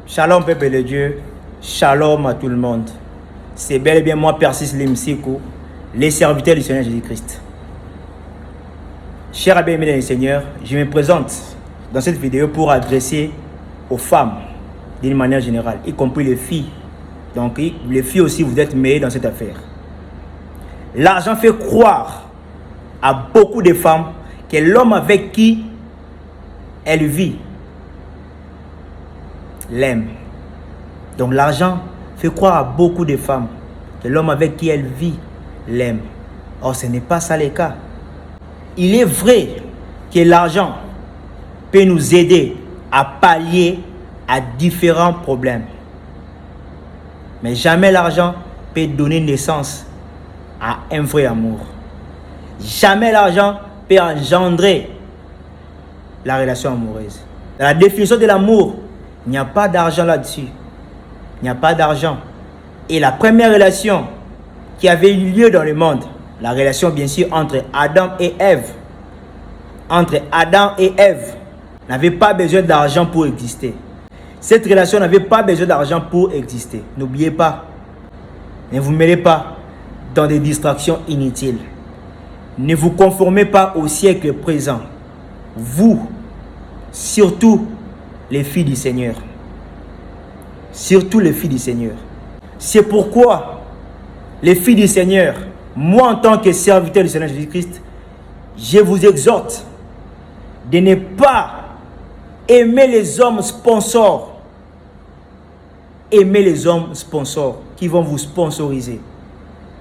Shalom peuple de Dieu, shalom à tout le monde. C'est bel et bien moi, Persis Limsiko, les serviteurs du Seigneur Jésus-Christ. Chers et bien-aimés dans le Seigneur, je me présente dans cette vidéo pour adresser aux femmes d'une manière générale, y compris les filles. Donc les filles aussi, vous êtes mêlées dans cette affaire. L'argent fait croire à beaucoup de femmes que l'homme avec qui elle vit l'aime. Donc l'argent fait croire à beaucoup de femmes que l'homme avec qui elle vit l'aime. Or ce n'est pas ça le cas. Il est vrai que l'argent peut nous aider à pallier à différents problèmes. Mais jamais l'argent peut donner naissance à un vrai amour. Jamais l'argent peut engendrer la relation amoureuse. Dans la définition de l'amour, il n'y a pas d'argent là-dessus. Il n'y a pas d'argent. Et la première relation qui avait eu lieu dans le monde, la relation bien sûr entre Adam et Ève, n'avait pas besoin d'argent pour exister. Cette relation n'avait pas besoin d'argent pour exister. N'oubliez pas, ne vous mêlez pas dans des distractions inutiles. Ne vous conformez pas au siècle présent. Vous, surtout les filles du Seigneur. Surtout les filles du Seigneur. C'est pourquoi les filles du Seigneur, moi en tant que serviteur du Seigneur Jésus-Christ, je vous exhorte de ne pas aimer les hommes sponsors. Aimez les hommes sponsors qui vont vous sponsoriser,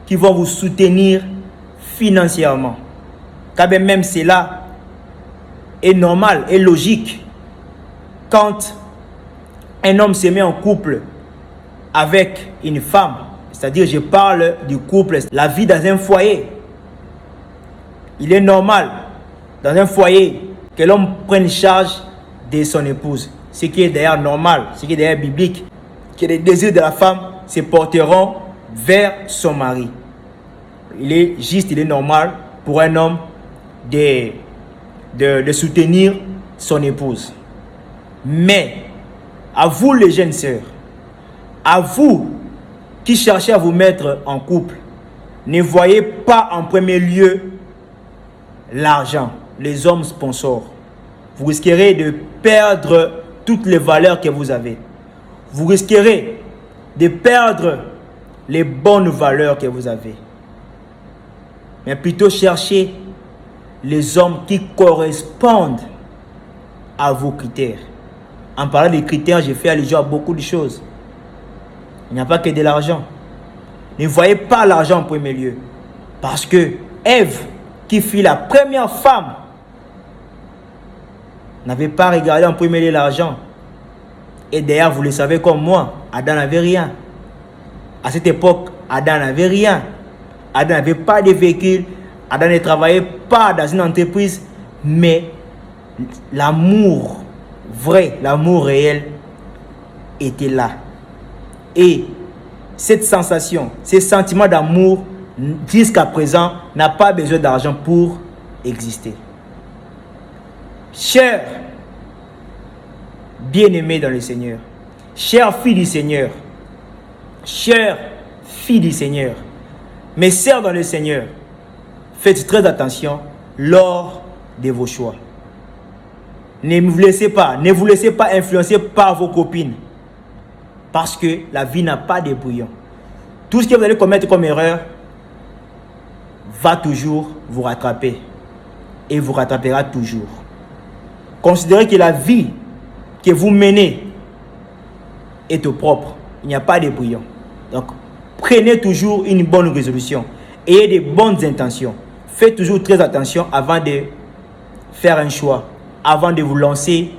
qui vont vous soutenir financièrement. Car même cela est normal et logique quand un homme se met en couple avec une femme. C'est-à-dire, je parle du couple, la vie dans un foyer. Il est normal dans un foyer que l'homme prenne charge de son épouse. Ce qui est d'ailleurs normal, ce qui est d'ailleurs biblique, que les désirs de la femme se porteront vers son mari. Il est juste, il est normal pour un homme de soutenir son épouse. Mais, à vous les jeunes sœurs, à vous qui cherchez à vous mettre en couple, ne voyez pas en premier lieu l'argent, les hommes sponsors. Vous risquerez de perdre toutes les valeurs que vous avez. Vous risquerez de perdre les bonnes valeurs que vous avez. Mais plutôt cherchez les hommes qui correspondent à vos critères. En parlant des critères, j'ai fait allusion à beaucoup de choses. Il n'y a pas que de l'argent. Ne voyez pas l'argent en premier lieu. Parce que Ève, qui fut la première femme, n'avait pas regardé en premier lieu l'argent. Et d'ailleurs, vous le savez comme moi, Adam n'avait rien. À cette époque, Adam n'avait rien. Adam n'avait pas de véhicule. Adam ne travaillait pas dans une entreprise. Mais l'amour vrai, l'amour réel était là. Et cette sensation, ce sentiment d'amour, jusqu'à présent, n'a pas besoin d'argent pour exister. Chers bien-aimés dans le Seigneur, chères filles du Seigneur, chères filles du Seigneur, mes sœurs dans le Seigneur, faites très attention lors de vos choix. Ne vous laissez pas influencer par vos copines. Parce que la vie n'a pas de brouillon. Tout ce que vous allez commettre comme erreur va toujours vous rattraper. Et vous rattrapera toujours. Considérez que la vie que vous menez est au propre. Il n'y a pas de brouillon. Donc, prenez toujours une bonne résolution. Ayez de bonnes intentions. Faites toujours très attention avant de faire un choix. Avant de vous lancer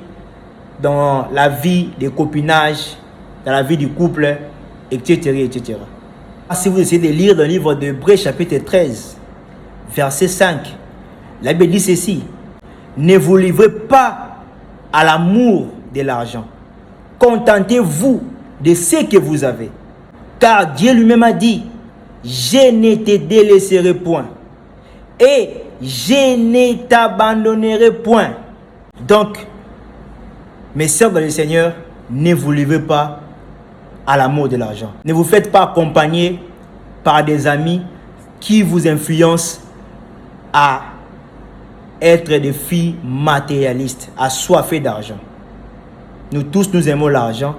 dans la vie de copinage, dans la vie du couple, etc., etc. Si vous essayez de lire dans le livre de Hébreux, chapitre 13, verset 5, la Bible dit ceci: ne vous livrez pas à l'amour de l'argent. Contentez-vous de ce que vous avez. Car Dieu lui-même a dit: je ne te délaisserai point et je ne t'abandonnerai point. Donc, mes sœurs dans le Seigneur, ne vous livrez pas à l'amour de l'argent. Ne vous faites pas accompagner par des amis qui vous influencent à être des filles matérialistes, assoiffées d'argent. Nous tous, nous aimons l'argent,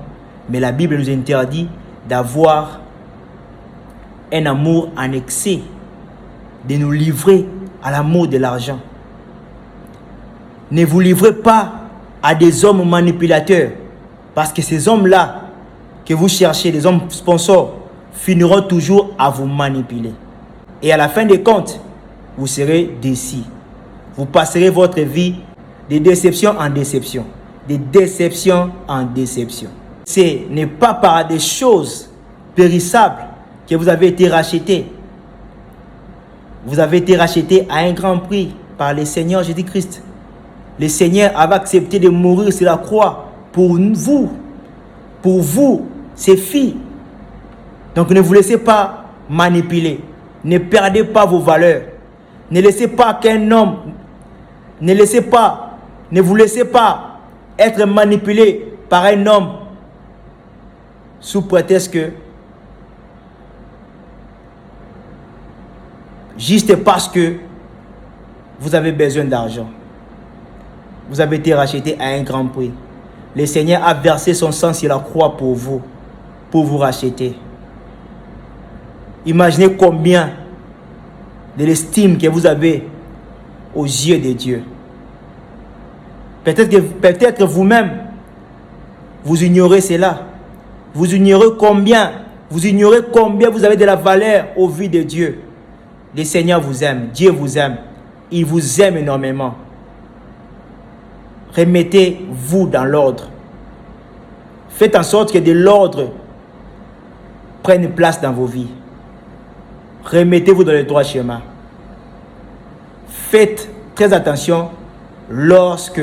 mais la Bible nous interdit d'avoir un amour en excès, de nous livrer à l'amour de l'argent. Ne vous livrez pas à des hommes manipulateurs, parce que ces hommes-là que vous cherchez, les hommes sponsors, finiront toujours à vous manipuler. Et à la fin des comptes, vous serez déçus. Vous passerez votre vie de déception en déception, de déception en déception. Ce n'est pas par des choses périssables que vous avez été rachetés. Vous avez été rachetés à un grand prix par le Seigneur Jésus-Christ. Le Seigneur avait accepté de mourir sur la croix pour vous, ses filles. Donc ne vous laissez pas manipuler. Ne perdez pas vos valeurs. Ne laissez pas qu'un homme, ne vous laissez pas être manipulé par un homme sous prétexte que juste parce que vous avez besoin d'argent. Vous avez été racheté à un grand prix. Le Seigneur a versé son sang sur la croix pour vous racheter. Imaginez combien de l'estime que vous avez aux yeux de Dieu. Peut-être vous-même, vous ignorez cela. Vous ignorez combien vous avez de la valeur au vu de Dieu. Le Seigneur vous aime, Dieu vous aime. Il vous aime énormément. Remettez-vous dans l'ordre. Faites en sorte que de l'ordre prenne place dans vos vies. Remettez-vous dans le droit chemin. Faites très attention lorsque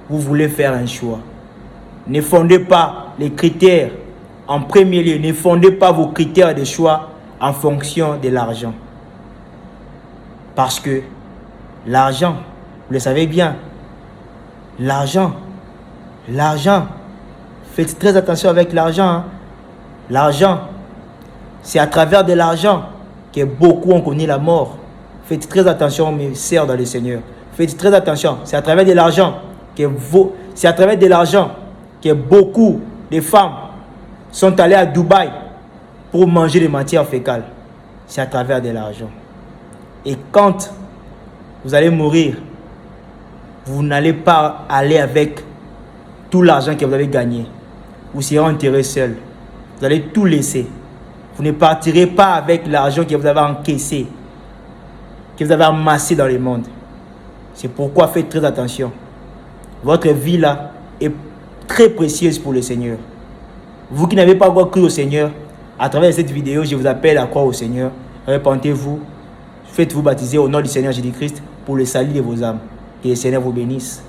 vous voulez faire un choix. Ne fondez pas les critères en premier lieu. Ne fondez pas vos critères de choix en fonction de l'argent. Parce que l'argent, vous le savez bien, l'argent, faites très attention avec l'argent. Hein. L'argent, c'est à travers de l'argent que beaucoup ont connu la mort. Faites très attention, mes sœurs dans le Seigneur. Faites très attention. C'est à travers de l'argent que beaucoup de femmes sont allées à Dubaï pour manger des matières fécales. C'est à travers de l'argent. Et quand vous allez mourir, vous n'allez pas aller avec tout l'argent que vous avez gagné. Vous serez enterré seul. Vous allez tout laisser. Vous ne partirez pas avec l'argent que vous avez encaissé, que vous avez amassé dans le monde. C'est pourquoi faites très attention. Votre vie là est très précieuse pour le Seigneur. Vous qui n'avez pas encore cru au Seigneur, à travers cette vidéo, je vous appelle à croire au Seigneur. Repentez-vous. Faites-vous baptiser au nom du Seigneur Jésus-Christ pour le salut de vos âmes. Que le Seigneur vous bénisse.